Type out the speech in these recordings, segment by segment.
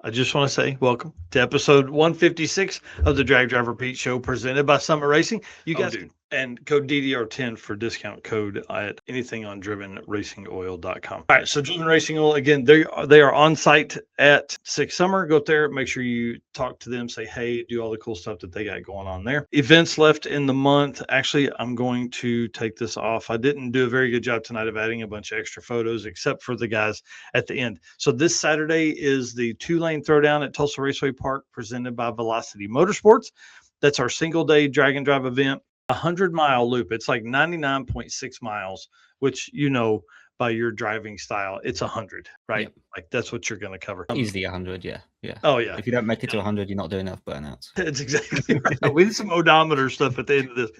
I just want to say welcome to episode 156 of the Drag Driver Pete Show presented by Summit Racing. You guys dude. can, and code DDR10 for discount code at anything on drivenracingoil.com. All right, so Driven Racing Oil, again, they are on site at Six Summer. Go up there, make sure you talk to them, say hey, do all the cool stuff that they got going on there. Events left in the month. Actually, I'm going to take this off. I didn't do a very good job tonight of adding a bunch of extra photos, except for the guys at the end. So this Saturday is the Two Lane Throwdown at Tulsa Raceway Park presented by Velocity Motorsports. That's our single day drag and drive event, 100-mile loop. It's like 99.6 miles, which, by your driving style, it's 100, right? Yep. Like that's what you're going to cover. Easily 100, yeah. Oh, yeah. If you don't make it to 100, you're not doing enough burnouts. That's exactly right. We need some odometer stuff at the end of this.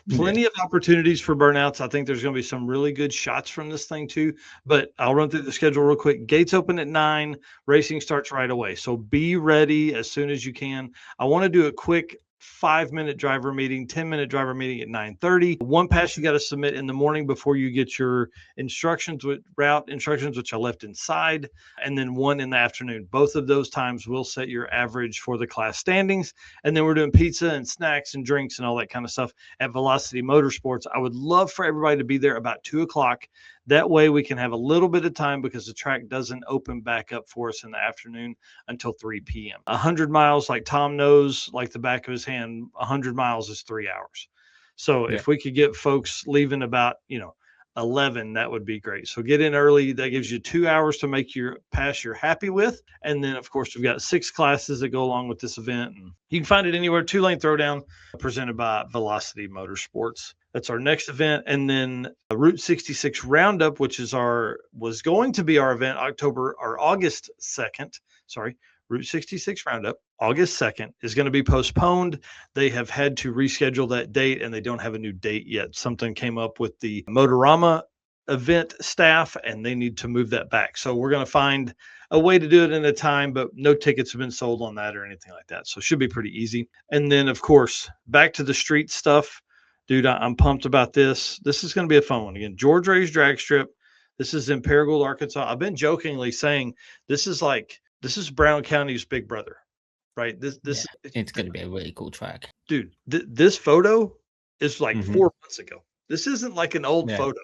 Plenty of opportunities for burnouts. I think there's going to be some really good shots from this thing too, but I'll run through the schedule real quick. Gates open at 9, racing starts right away. So be ready as soon as you can. I want to do a quick 5-minute driver meeting, 10-minute driver meeting at 9:30. One pass you got to submit in the morning before you get your route instructions, which I left inside, and then one in the afternoon. Both of those times will set your average for the class standings. And then we're doing pizza and snacks and drinks and all that kind of stuff at Velocity Motorsports. I would love for everybody to be there about 2:00. That way we can have a little bit of time because the track doesn't open back up for us in the afternoon until 3 p.m. 100 miles, like Tom knows, like the back of his hand, 100 miles is 3 hours. So if we could get folks leaving about, 11, that would be great. So get in early. That gives you 2 hours to make your pass you're happy with. And then, of course, we've got 6 classes that go along with this event. And you can find it anywhere. Two Lane Throwdown presented by Velocity Motorsports. That's our next event. And then Route 66 Roundup, which was going to be our event August 2nd. Sorry. Route 66 Roundup, August 2nd, is going to be postponed. They have had to reschedule that date, and they don't have a new date yet. Something came up with the Motorama event staff, and they need to move that back. So we're going to find a way to do it in a time, but no tickets have been sold on that or anything like that. So it should be pretty easy. And then, of course, back to the street stuff. Dude, I'm pumped about this. This is going to be a fun one. Again, George Ray's Dragstrip. This is in Paragould, Arkansas. I've been jokingly saying this is Brown County's Big Brother, right? It's going to be a really cool track. Dude, this photo is like 4 months ago. This isn't like an old photo.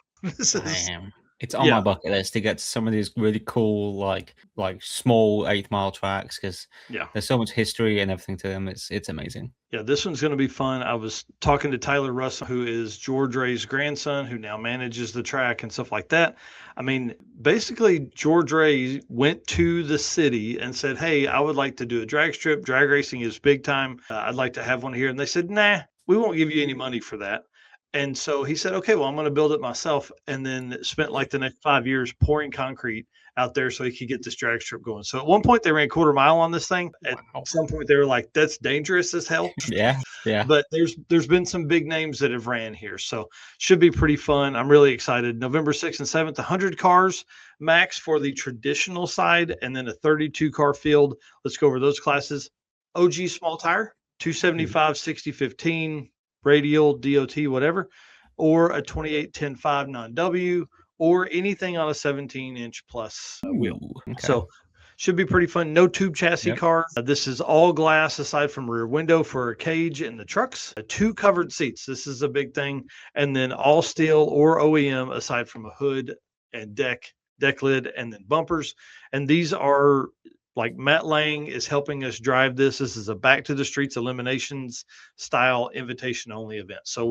It's on my bucket list to get to some of these really cool, like small 8-mile tracks because there's so much history and everything to them. It's amazing. Yeah, this one's going to be fun. I was talking to Tyler Russell, who is George Ray's grandson, who now manages the track and stuff like that. I mean, basically, George Ray went to the city and said, hey, I would like to do a drag strip. Drag racing is big time. I'd like to have one here. And they said, nah, we won't give you any money for that. And so he said, okay, well, I'm going to build it myself. And then spent like the next 5 years pouring concrete out there so he could get this drag strip going. So at one point they ran 1/4 mile on this thing. At some point they were like, that's dangerous as hell. Yeah. But there's been some big names that have ran here. So should be pretty fun. I'm really excited. November 6th and 7th, 100 cars max for the traditional side, and then a 32 car field. Let's go over those classes. OG small tire, 275, 60, 15, radial, DOT, whatever, or a 28, 10, 5 non-W, or anything on a 17-inch plus wheel. Okay. So should be pretty fun. No tube chassis car. This is all glass aside from rear window for a cage in the trucks. 2 covered seats. This is a big thing. And then all steel or OEM aside from a hood and deck lid, and then bumpers. And these are like Matt Lang is helping us drive this. This is a back to the streets eliminations style invitation only event. So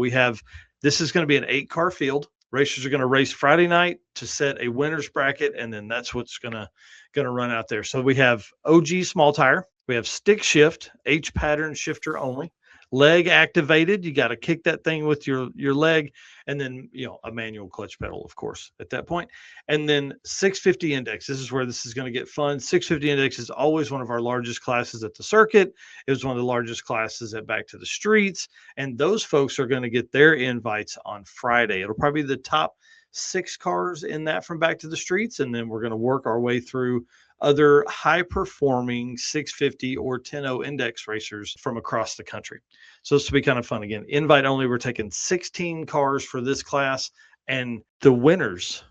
this is going to be an 8-car field. Racers are going to race Friday night to set a winner's bracket, and then that's what's going to run out there. So we have OG small tire. We have stick shift, H pattern shifter only. Leg activated. You got to kick that thing with your leg, and then a manual clutch pedal, of course, at that point. And then 650 index. This is where this is going to get fun. 650 index is always one of our largest classes at the circuit. It was one of the largest classes at Back to the Streets, and those folks are going to get their invites on Friday. It'll probably be the top 6 cars in that from Back to the Streets, and then we're going to work our way through other high-performing 650 or 10.0 index racers from across the country. So this will be kind of fun. Again, invite only. We're taking 16 cars for this class, and the winners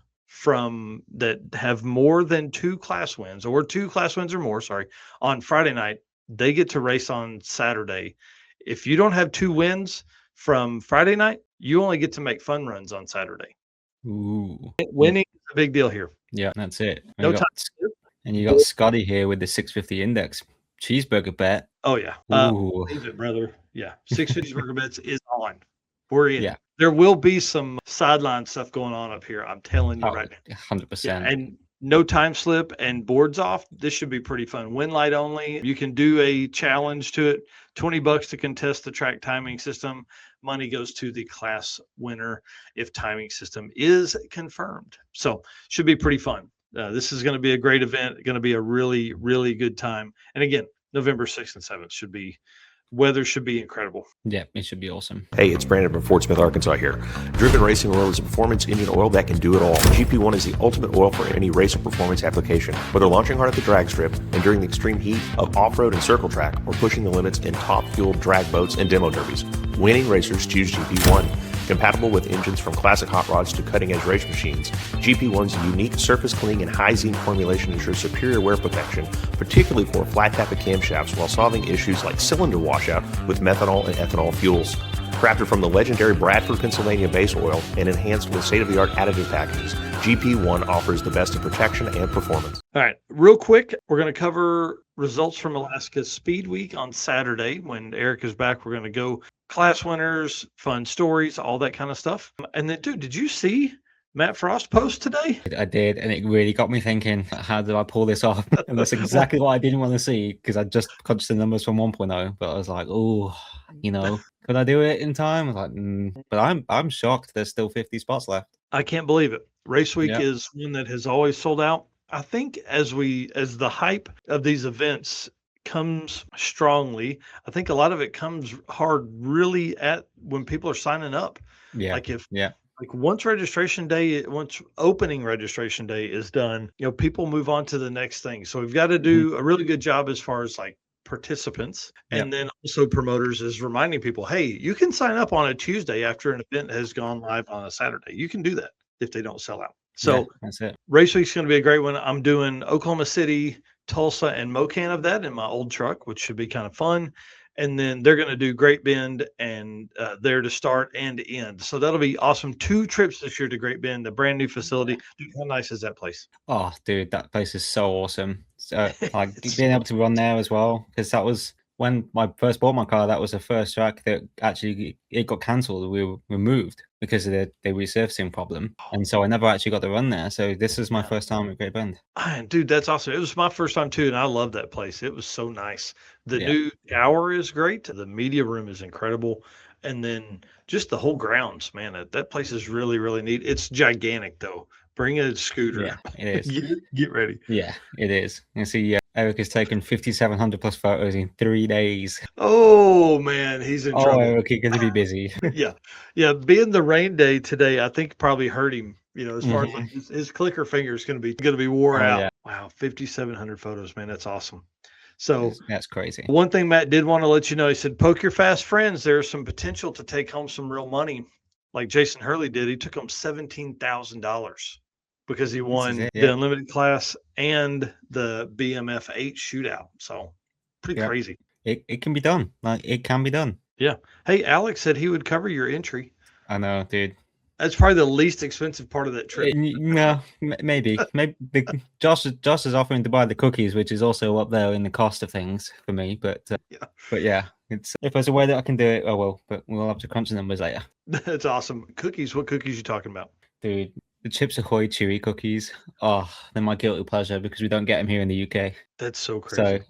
that have more than 2 class wins or 2 class wins or more, on Friday night, they get to race on Saturday. If you don't have 2 wins from Friday night, you only get to make fun runs on Saturday. Ooh. Winning is a big deal here. Yeah, that's it. No time. And you got Scotty here with the 650 index cheeseburger bet. Oh yeah. Ooh. Leave it, brother. Yeah. 6 cheeseburger bets is on. We're in. Yeah. There will be some sideline stuff going on up here. I'm telling you right now. 100%. Yeah, and no time slip and boards off. This should be pretty fun. Win light only. You can do a challenge to it. $20 to contest the track timing system. Money goes to the class winner if timing system is confirmed. So should be pretty fun. This is going to be a great event. Going to be a really, really good time. And again, November 6th and 7th weather should be incredible. Yeah, it should be awesome. Hey, it's Brandon from Fort Smith, Arkansas here. Driven Racing Oil is a performance engine oil that can do it all. GP1 is the ultimate oil for any race or performance application. Whether launching hard at the drag strip and during the extreme heat of off-road and circle track, or pushing the limits in top-fueled drag boats and demo derbies, winning racers choose GP1. Compatible with engines from classic hot rods to cutting-edge race machines, GP1's unique surface cleaning and high zinc formulation ensures superior wear protection, particularly for flat tappet camshafts, while solving issues like cylinder washout with methanol and ethanol fuels. Crafted from the legendary Bradford, Pennsylvania base oil and enhanced with state-of-the-art additive packages, GP1 offers the best in protection and performance. All right, real quick, we're going to cover results from Alaska Speed Week on Saturday. When Eric is back, we're going to go class winners, fun stories, all that kind of stuff. And then, dude, did you see Matt Frost post today? I did, and it really got me thinking, how did I pull this off? And that's exactly what I didn't want to see, because I just crunched the numbers from 1.0, but I was like, oh, could I do it in time? I was like, but I'm shocked there's still 50 spots left. I can't believe it. Race Week is one that has always sold out. I think as the hype of these events comes strongly, I think a lot of it comes hard really at when people are signing up. Yeah. Like once opening registration day is done, people move on to the next thing. So we've got to do a really good job as far as like participants, and then also promoters is reminding people, hey, you can sign up on a Tuesday after an event has gone live on a Saturday. You can do that if they don't sell out. So that's it. Race Week's going to be a great one. I'm doing Oklahoma City, Tulsa, and Mocan of that in my old truck, which should be kind of fun. And then they're going to do Great Bend and there to start and end. So that'll be awesome. 2 trips this year to Great Bend, a brand new facility. Dude, how nice is that place? Oh, dude, that place is so awesome. Like being able to run there as well, because that was when I first bought my car. That was the first track that actually it got cancelled. We were removed because of the resurfacing problem, and so I never actually got to run there. So this is my first time at Great Bend. Dude, that's awesome. It was my first time too, and I love that place. It was so nice. The new tower is great. The media room is incredible, and then just the whole grounds, man. That place is really, really neat. It's gigantic though. Bring a scooter. Yeah, it is. Get ready. Yeah, it is. You see, Eric has taken 5,700 plus photos in 3 days. Oh man, he's in trouble. Eric, you're going to be busy. Yeah. Being the rain day today, I think probably hurt him. As far as like his clicker finger is going to be wore out. Yeah. Wow, 5,700 photos, man. That's awesome. So that's crazy. One thing Matt did want to let you know, he said, poke your fast friends. There's some potential to take home some real money, like Jason Hurley did. He took home $17,000 because he won the unlimited class and the BMF 8 shootout. So pretty crazy. It can be done. Like it can be done. Yeah. Hey, Alex said he would cover your entry. I know, dude. That's probably the least expensive part of that trip. No, maybe. Josh is offering to buy the cookies, which is also up there in the cost of things for me. But it's if there's a way that I can do it, I will. But we'll have to crunch the numbers later. That's awesome. Cookies. What cookies you talking about, dude? The Chips Ahoy chewy cookies. Oh, they're my guilty pleasure because we don't get them here in the UK. That's so crazy.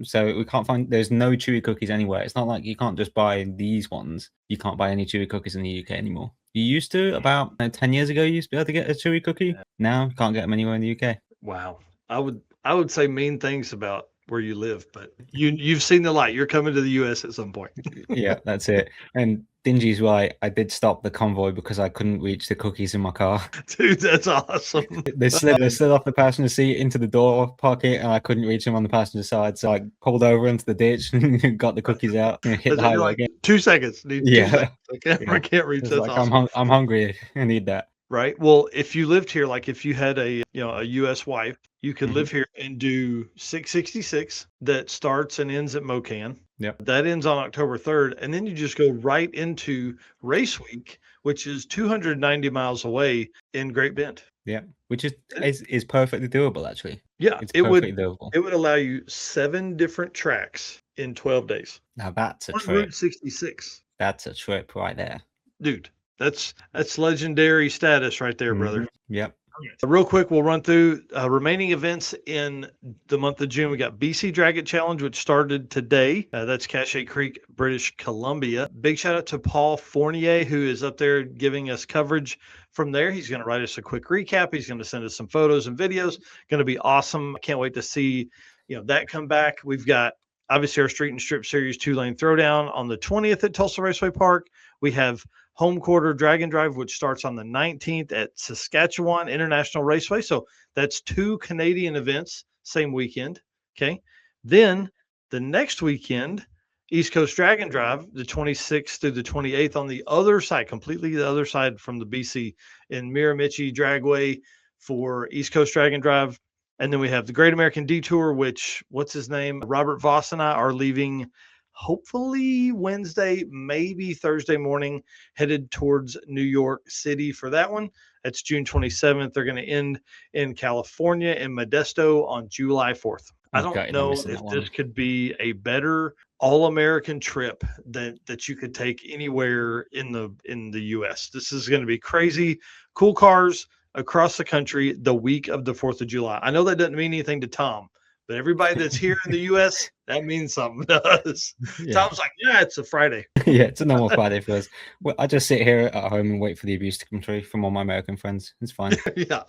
So we can't find. There's no chewy cookies anywhere. It's not like you can't just buy these ones. You can't buy any chewy cookies in the UK anymore. You used to about 10 years ago. You used to be able to get a chewy cookie. Now you can't get them anywhere in the UK. Wow. I would say mean things about where you live, but you've seen the light. You're coming to the US at some point. Yeah, that's it. And Dingy's right. I did stop the convoy because I couldn't reach the cookies in my car. Dude, that's awesome. They slid off the passenger seat into the door pocket, and I couldn't reach them on the passenger side. So I pulled over into the ditch and got the cookies out and hit the highway again. 2 seconds. I can't reach. That's like, awesome. I'm hungry. I need that. right? Well, if you lived here, like if you had a U.S. wife, you could Mhm. live here and do 666 that starts and ends at Mocan. Yep. That ends on October 3rd, and then you just go right into Race Week, which is 290 miles away in Great Bend. Yeah, which is perfectly doable actually. Yeah, It's it perfectly would doable. it would allow you 7 different tracks in 12 days Now that's a on trip. Route 66. That's a trip right there. Dude, that's legendary status right there, brother. Mhm. Yep. Real quick, we'll run through remaining events in the month of June. We got BC Drag It Challenge, which started today. That's Cache Creek, British Columbia. Big shout out to Paul Fournier, who is up there giving us coverage from there. He's going to write us a quick recap. He's going to send us some photos and videos. Going to be awesome. I can't wait to see that come back. We've got obviously our Street and Strip Series 2 Lane Throwdown on the 20th at Tulsa Raceway Park. We have Home Quarter Dragon Drive, which starts on the 19th at Saskatchewan International Raceway. So that's 2 Canadian events, same weekend. Okay. Then the next weekend, East Coast Dragon Drive, the 26th through the 28th on the other side, completely the other side from the BC in Miramichi Dragway for East Coast Dragon Drive. And then we have the Great American Detour, which, what's his name? Robert Voss and I are leaving hopefully Wednesday, maybe Thursday morning, headed towards New York City for that one. That's June 27th. They're going to end in California in Modesto on July 4th. I don't know if this could be a better all-American trip that you could take anywhere in the US. This is going to be crazy. Cool cars across the country the week of the 4th of July. I know that doesn't mean anything to Tom, but everybody that's here in the US, that means something to us. Yeah. Tom's like, yeah, it's a Friday. Yeah, it's a normal Friday for us. Well, I just sit here at home and wait for the abuse to come through from all my American friends. It's fine. Yeah,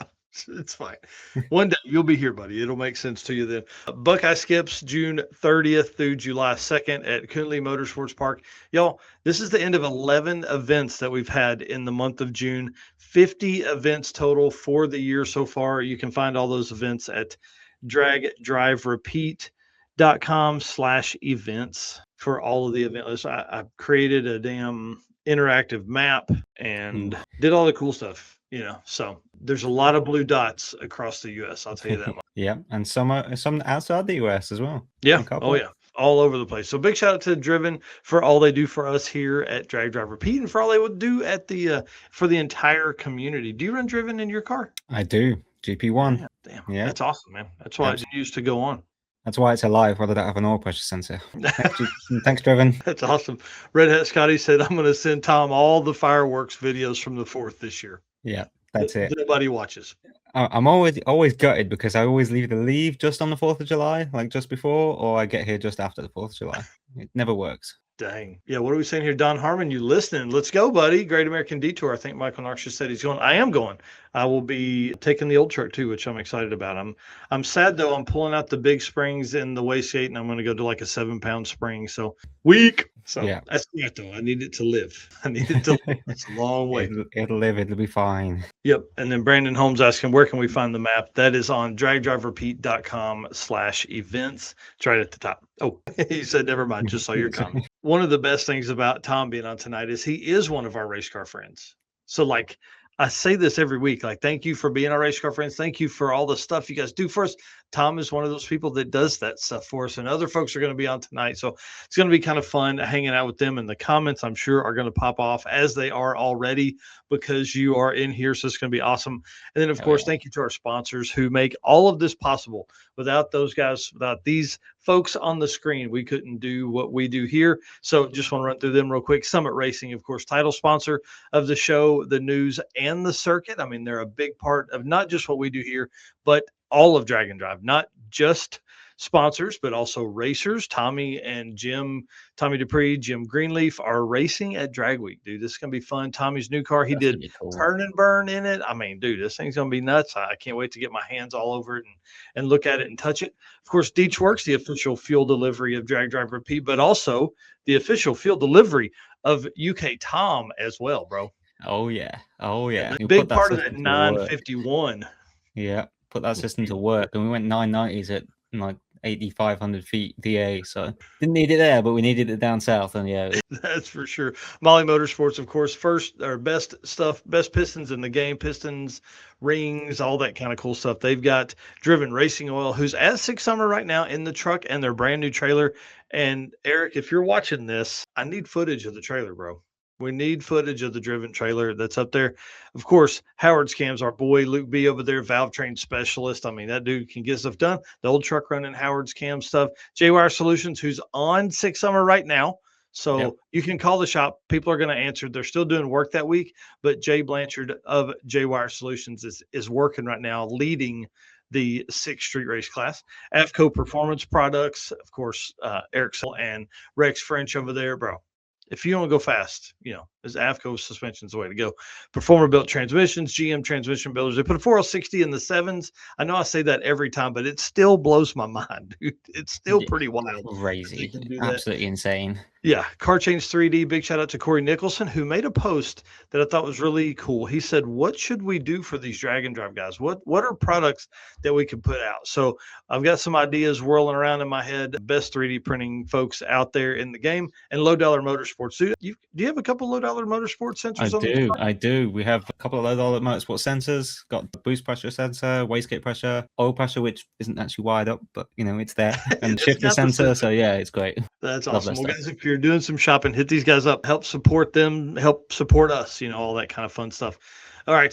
it's fine. One day you'll be here, buddy. It'll make sense to you then. Buckeye Skips, June 30th through July 2nd at Coonley Motorsports Park. Y'all, this is the end of 11 events that we've had in the month of June. 50 events total for the year so far. You can find all those events at dragdriverepeat.com/events for all of the events. I created a damn interactive map and did all the cool stuff, so there's a lot of blue dots across the US. I'll tell you that much. Yeah. And some outside the US as well. Yeah. Oh yeah. All over the place. So big shout out to Driven for all they do for us here at Drag Drive Repeat and for all they would do at for the entire community. Do you run Driven in your car? I do. GP1. Damn. Yeah. That's awesome, man. That's why it's used to go on. That's why it's alive, whether that have an oil pressure sensor. Thanks, Driven. That's awesome. Red Hat Scotty said, I'm going to send Tom all the fireworks videos from the 4th this year. Yeah, that's it. Nobody watches. I'm always gutted because I always leave just on the 4th of July, like just before, or I get here just after the 4th of July. It never works. Dang. Yeah, what are we saying here? Don Harmon, you listening? Let's go, buddy. Great American Detour. I think Michael Narcia said he's going. I am going. I will be taking the old truck too, which I'm excited about. I'm sad though. I'm pulling out the big springs in the wastegate, and I'm going to go to like a 7-pound spring. So weak. So yeah, that's not though. I need it to live. I need it to live. It's a long way. It'll live. It'll be fine. Yep. And then Brandon Holmes asking, where can we find the map? That is on dragdriverepeat.com/events. It's right at the top. Oh, he said, never mind. Just saw your comment. One of the best things about Tom being on tonight is he is one of our race car friends. So like, I say this every week, like, thank you for being our race car friends. Thank you for all the stuff you guys do for us. Tom is one of those people that does that stuff for us, and other folks are going to be on tonight. So it's going to be kind of fun hanging out with them, and the comments I'm sure are going to pop off as they are already because you are in here. So it's going to be awesome. And then of course, thank you to our sponsors who make all of this possible. Without those guys, without these folks on the screen, we couldn't do what we do here. So just want to run through them real quick. Summit Racing, of course, title sponsor of the show, the news, and the circuit. I mean, they're a big part of not just what we do here, but all of Drag and Drive, not just sponsors, but also racers. Tommy and Jim, Tommy Dupree, Jim Greenleaf are racing at Drag Week, dude. This is going to be fun. Tommy's new car, he did turn and burn in it. I mean, dude, this thing's going to be nuts. I can't wait to get my hands all over it and look at it and touch it. Of course, Deech Works, the official fuel delivery of Drag Drive Repeat, but also the official fuel delivery of UK Tom as well, bro. Oh, yeah. Oh, yeah. Big part of that 951. Yeah. Put that system to work, and we went 990s at like 8,500 feet VA. So didn't need it there, but we needed it down south. And yeah, That's for sure. Molly Motorsports, of course, first or best stuff, best pistons in the game, pistons, rings, all that kind of cool stuff. They've got Driven Racing Oil, who's at Six Summer right now in the truck and their brand new trailer. And Eric, if you're watching this, I need footage of the trailer, bro. We need footage of the Driven trailer that's up there. Of course, Howard's Cams, our boy Luke B over there, valve train specialist. I mean, that dude can get stuff done. The old truck running Howard's Cam stuff. J-Wire Solutions, who's on Six Summer right now. So you can call the shop. People are going to answer. They're still doing work that week, but Jay Blanchard of J-Wire Solutions is working right now, leading the 6th Street Race class. AFCO Performance Products, of course, Eric and Rex French over there, bro. If you want to go fast, is AFCO suspension's the way to go. Performer built transmissions, GM transmission builders. They put a 4L60 in the 7s. I know I say that every time, but it still blows my mind, dude. It's still pretty wild. Crazy. Absolutely insane. Yeah. Car Change 3D. Big shout out to Corey Nicholson, who made a post that I thought was really cool. He said, what should we do for these drag and drive guys? What are products that we can put out? So I've got some ideas whirling around in my head. Best 3D printing folks out there in the game, and Low Dollar Motorsports. Do you have a couple Low Dollar Motorsports sensors? I do. We have a couple of Low Dollar Motorsport sensors. Got the boost pressure sensor, wastegate pressure, oil pressure, which isn't actually wired up, but it's there, and shifter sensor. So yeah, it's great. That's awesome. Well, guys, if you're doing some shopping, hit these guys up. Help support them. Help support us. All that kind of fun stuff. All right.